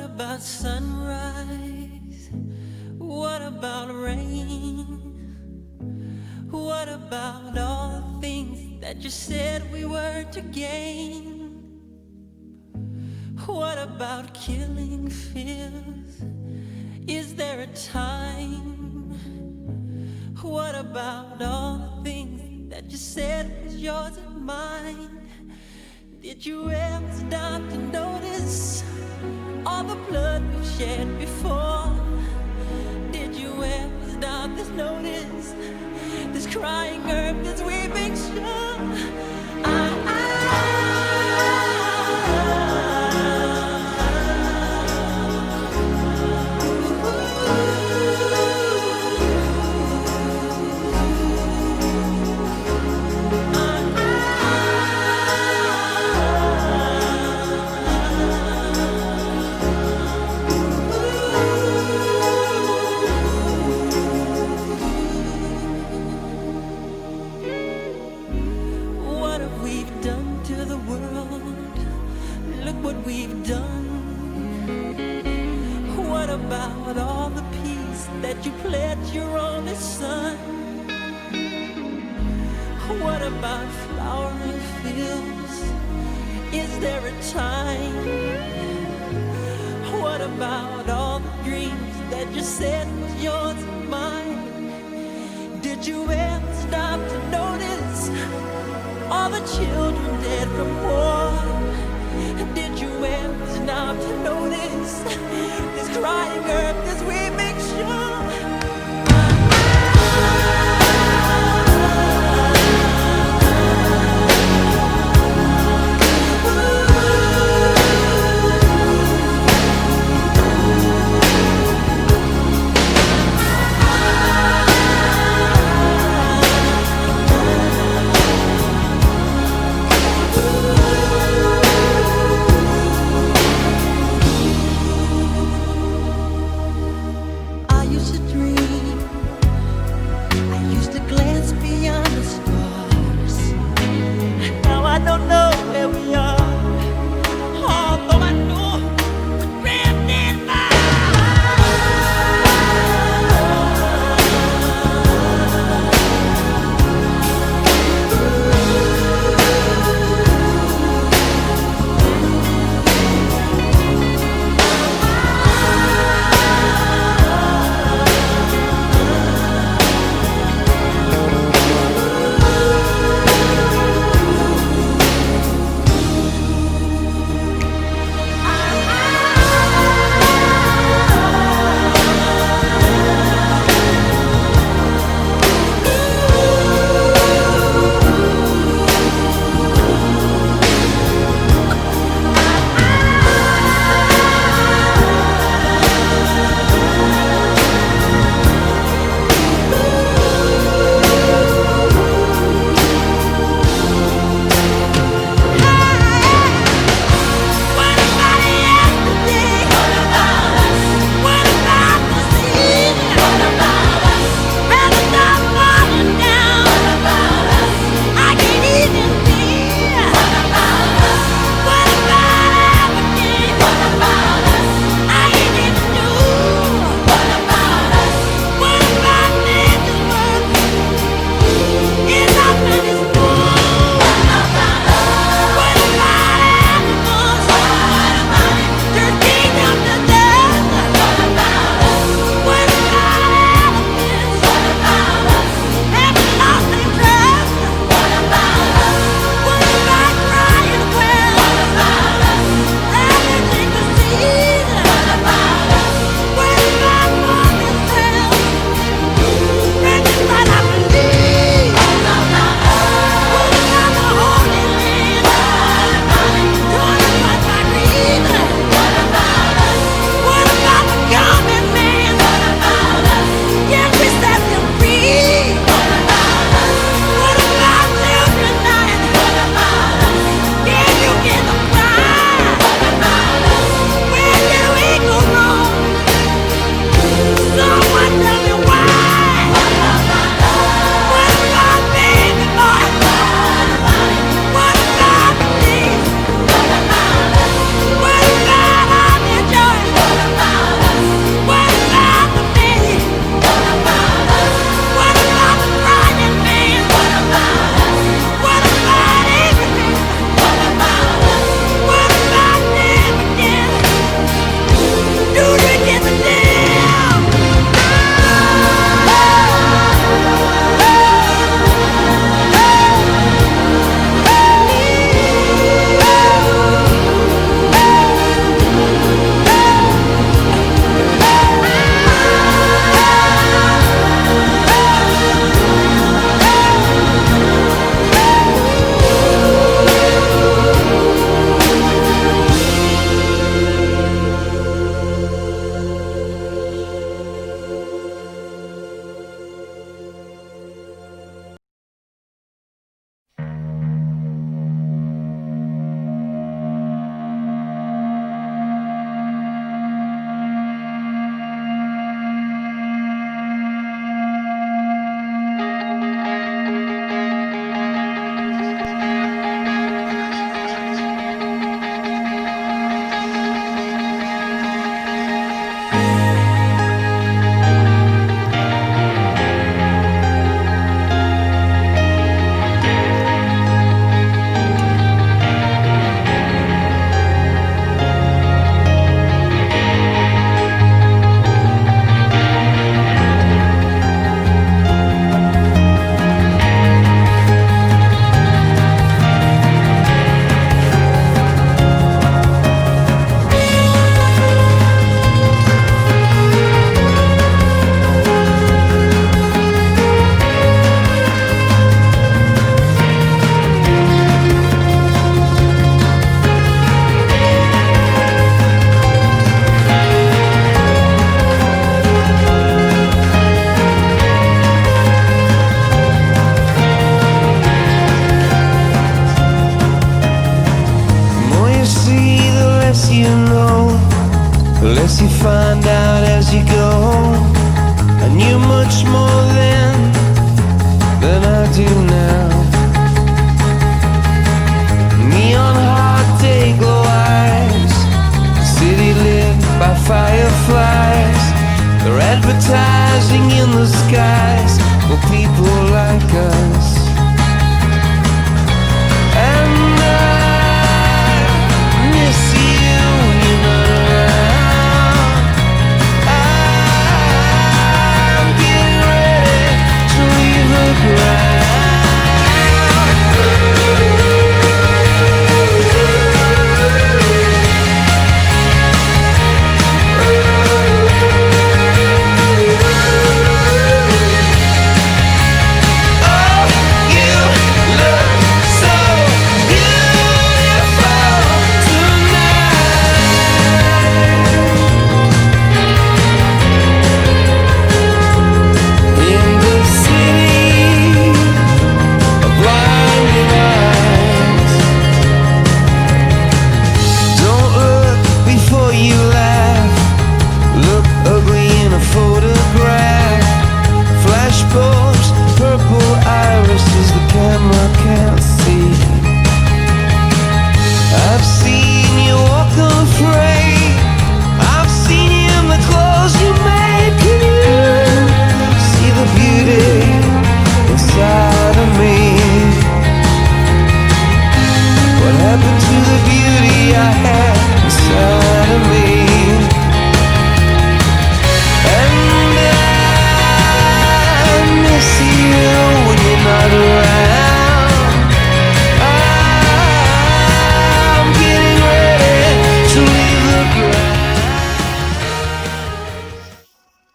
about sunrise? What about rain? What about all the things that you said we were to gain? What about killing fears? Is there a time? What about all the things that you said was yours and mine? Did you ever stop to notice all the blood we've shed before? Did you ever stop to notice this crying earth, this weeping shore? What have we done to the world? Look what we've done. What about all the peace that you pledged your only son? What about flowering fields? Is there a time? What about all the dreams that you said was yours and mine? Did you ever stop to notice all the children dead from war? Did you ever stop to notice this crying earth, this weeping shore? Guess you find out as you go. I knew much more then than I do now. Neon hot day glow eyes, city lit by fireflies. They're advertising in the skies for people like us.